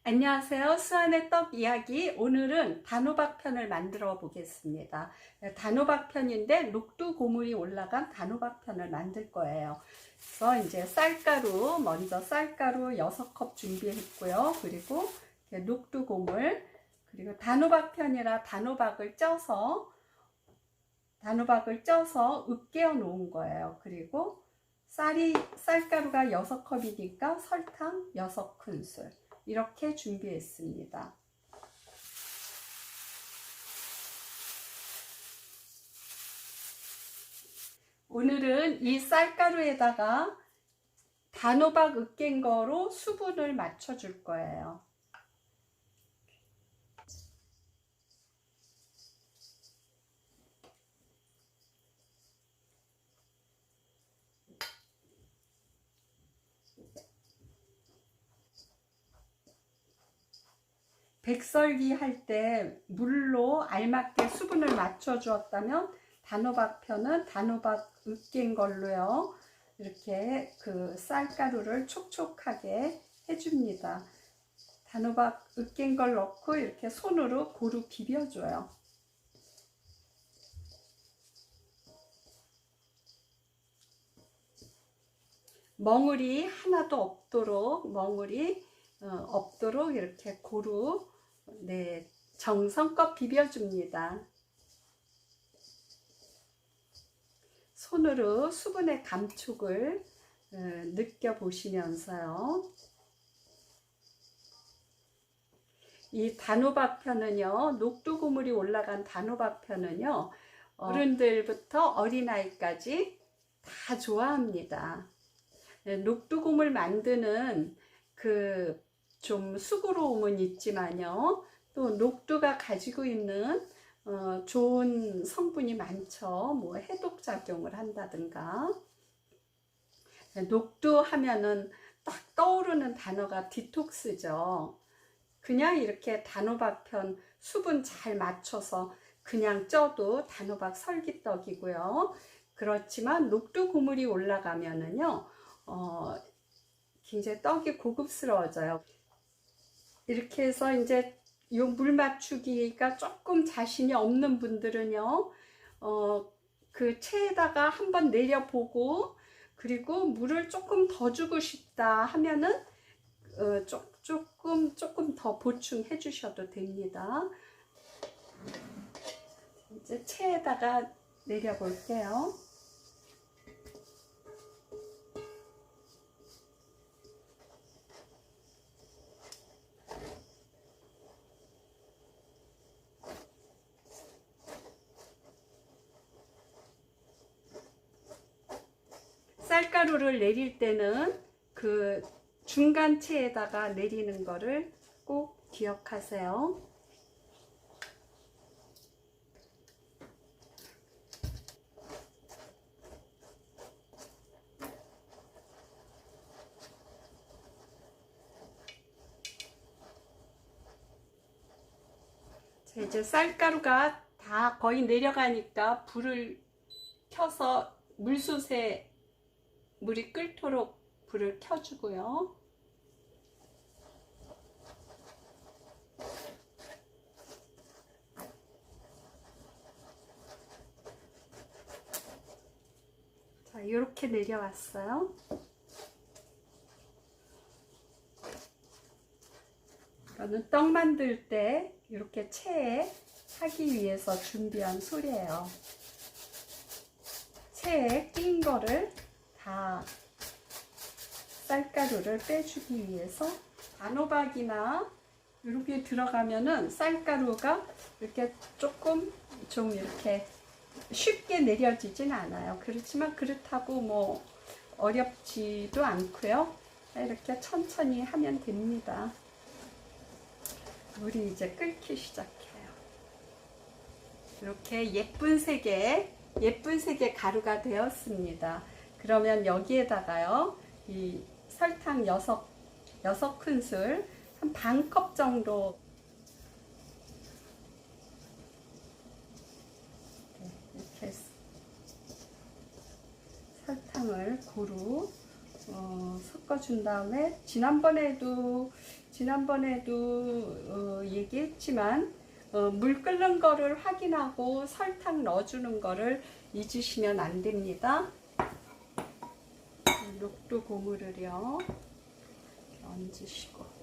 안녕하세요. 수완의 떡 이야기. 오늘은 단호박 편을 만들어 보겠습니다. 단호박 편인데 녹두고물이 올라간 단호박 편을 만들 거예요. 그래서 이제 쌀가루, 먼저 쌀가루 6컵 준비했고요. 그리고 녹두고물, 그리고 단호박 편이라 단호박을 쪄서 으깨어 놓은 거예요. 그리고 쌀가루가 6컵이니까 설탕 6큰술. 이렇게 준비했습니다. 오늘은 이 쌀가루에다가 단호박 으깬 거로 수분을 맞춰 줄 거예요. 백설기 할 때 물로 알맞게 수분을 맞춰 주었다면 단호박 편은 단호박 으깬 걸로요. 이렇게 그 쌀가루를 촉촉하게 해줍니다. 단호박 으깬 걸 넣고 이렇게 손으로 고루 비벼줘요. 멍울이 하나도 없도록 이렇게 고루 정성껏 비벼줍니다. 손으로 수분의 감촉을 느껴보시면서요. 이 단호박 편은요, 녹두고물이 올라간 단호박 편은요, 어른들부터 어린아이까지 다 좋아합니다. 녹두고물 만드는 그 좀 수고로움은 있지만요, 또 녹두가 가지고 있는 좋은 성분이 많죠. 뭐 해독 작용을 한다든가. 녹두 하면은 딱 떠오르는 단어가 디톡스죠. 그냥 이렇게 단호박 편 수분 잘 맞춰서 그냥 쪄도 단호박 설기떡이고요. 그렇지만 녹두 고물이 올라가면은요, 굉장히 떡이 고급스러워져요. 이렇게 해서 이제 이 물 맞추기가 조금 자신이 없는 분들은요, 그 체에다가 한번 내려보고, 그리고 물을 조금 더 주고 싶다 하면은 조금 더 보충해 주셔도 됩니다. 이제 체에다가 내려 볼게요. 쌀가루를 내릴 때는 그 중간체에다가 내리는 거를 꼭 기억하세요. 자, 이제 쌀가루가 다 거의 내려가니까 불을 켜서 물솥에 물이 끓도록 불을 켜주고요. 자, 이렇게 내려왔어요. 이거는 떡 만들 때 이렇게 체에 하기 위해서 준비한 술이에요. 체에 낀 거를 다 쌀가루를 빼주기 위해서. 단호박이나 이렇게 들어가면은 쌀가루가 이렇게 조금 좀 이렇게 쉽게 내려지진 않아요. 그렇지만 그렇다고 뭐 어렵지도 않고요. 이렇게 천천히 하면 됩니다. 물이 이제 끓기 시작해요. 이렇게 예쁜 색의 가루가 되었습니다. 그러면 여기에다가요, 이 설탕 6큰술, 한 반컵 정도 이렇게 설탕을 고루 섞어준 다음에 지난번에도 얘기했지만 물 끓는 거를 확인하고 설탕 넣어주는 거를 잊으시면 안 됩니다. 녹두 고무를요 얹으시고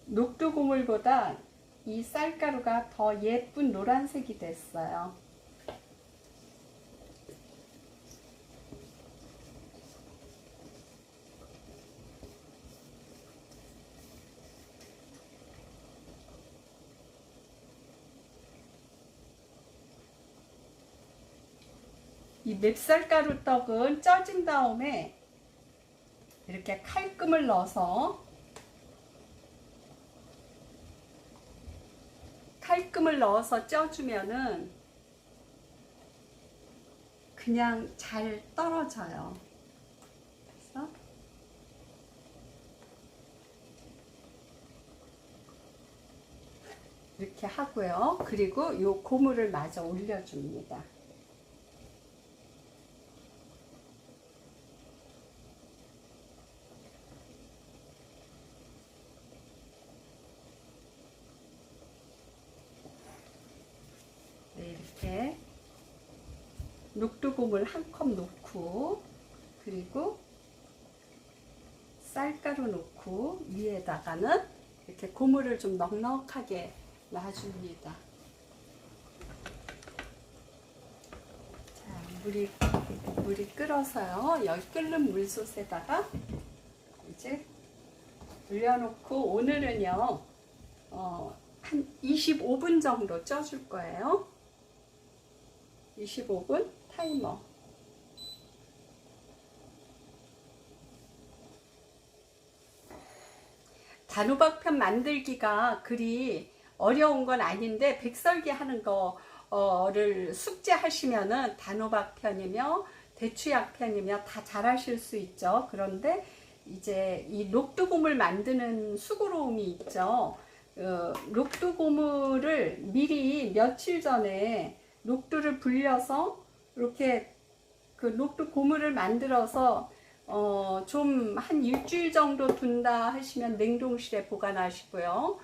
녹두 고물보다 이 쌀가루가 더 예쁜 노란색이 됐어요. 이 맵쌀가루 떡은 쪄진 다음에 이렇게 칼금을 넣어서 쪄주면은 그냥 잘 떨어져요. 그래서 이렇게 하고요. 그리고 요 고무를 마저 올려줍니다. 이렇게 녹두 고물 한 컵 넣고 그리고 쌀가루 넣고 위에다가는 이렇게 고물을 좀 넉넉하게 놔줍니다. 자, 물이 끓어서요. 여기 끓는 물솥에다가 이제 올려놓고 오늘은요 한 25분 정도 쪄줄 거예요. 25분 타이머. 단호박편 만들기가 그리 어려운 건 아닌데 백설기 하는 거를 숙지하시면은 단호박편이며 대추약편이며 다 잘하실 수 있죠. 그런데 이제 이 녹두고물 만드는 수고로움이 있죠. 녹두고물을 미리 며칠 전에 녹두를 불려서 이렇게 그 녹두 고물을 만들어서 좀 한 일주일 정도 둔다 하시면 냉동실에 보관하시고요.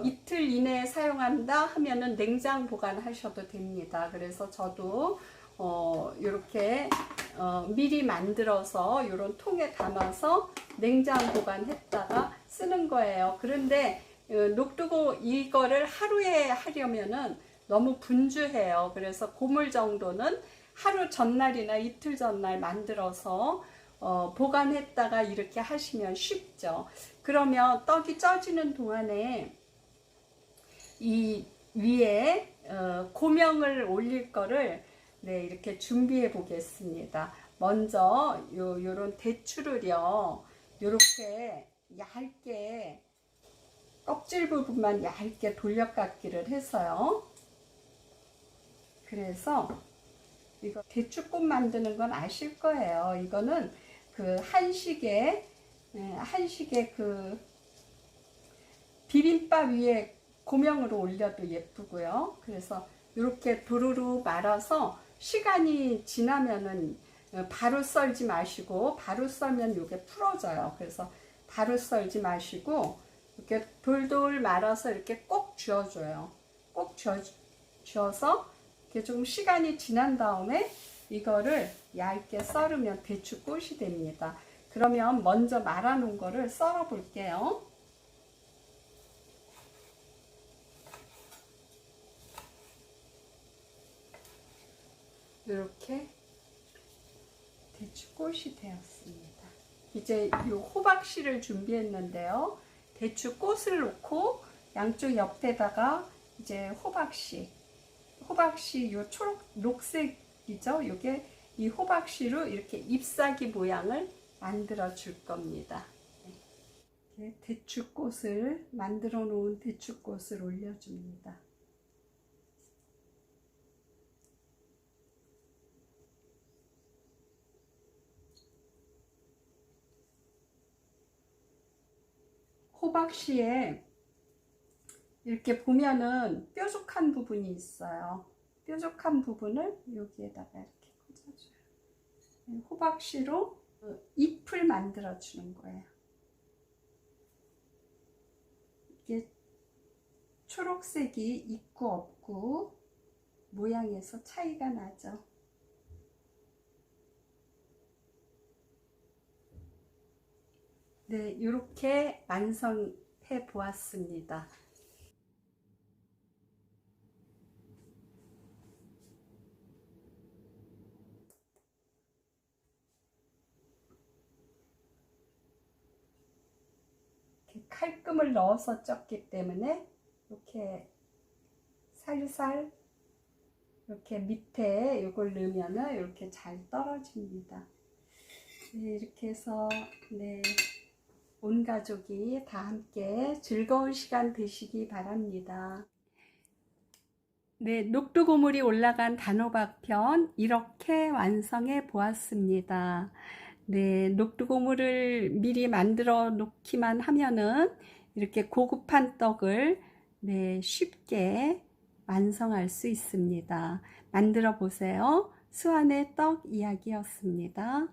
이틀 이내에 사용한다 하면은 냉장 보관하셔도 됩니다. 그래서 저도 이렇게 미리 만들어서 이런 통에 담아서 냉장 보관했다가 쓰는 거예요. 그런데 녹두고 이거를 하루에 하려면은 너무 분주해요. 그래서 고물 정도는 하루 전날이나 이틀 전날 만들어서 보관했다가 이렇게 하시면 쉽죠. 그러면 떡이 쪄지는 동안에 이 위에 고명을 올릴 거를 이렇게 준비해 보겠습니다. 먼저 요런 대추를요 이렇게 얇게 껍질 부분만 얇게 돌려깎기를 해서요. 그래서 이거 대추꽃 만드는 건 아실 거예요. 이거는 그 한식의 그 비빔밥 위에 고명으로 올려도 예쁘고요. 그래서 이렇게 도루루 말아서 시간이 지나면은 바로 썰지 마시고, 바로 썰면 이게 풀어져요. 그래서 바로 썰지 마시고 이렇게 돌돌 말아서 이렇게 꼭 쥐어줘요. 꼭 쥐어서 이렇게 좀 시간이 지난 다음에 이거를 얇게 썰으면 대추꽃이 됩니다. 그러면 먼저 말아 놓은 거를 썰어 볼게요. 이렇게 대추꽃이 되었습니다. 이제 이 호박씨를 준비했는데요. 대추꽃을 놓고 양쪽 옆에다가 이제 호박씨 요 초록 녹색이죠. 이게 이 호박씨로 이렇게 잎사귀 모양을 만들어 줄 겁니다. 대추꽃을 만들어 놓은 대추꽃을 올려줍니다. 호박씨에 이렇게 보면은 뾰족한 부분이 있어요. 뾰족한 부분을 여기에다가 이렇게 꽂아줘요. 호박씨로 잎을 만들어 주는 거예요. 이게 초록색이 있고 없고 모양에서 차이가 나죠. 네, 이렇게 완성해 보았습니다. 칼금을 넣어서 쪘기 때문에 이렇게 살살 이렇게 밑에 이걸 넣으면은 이렇게 잘 떨어집니다. 네, 이렇게 해서 네, 온 가족이 다 함께 즐거운 시간 되시기 바랍니다. 네, 녹두고물이 올라간 단호박편 이렇게 완성해 보았습니다. 네, 녹두고물을 미리 만들어 놓기만 하면은 이렇게 고급한 떡을 네, 쉽게 완성할 수 있습니다. 만들어 보세요. 수완의 떡 이야기였습니다.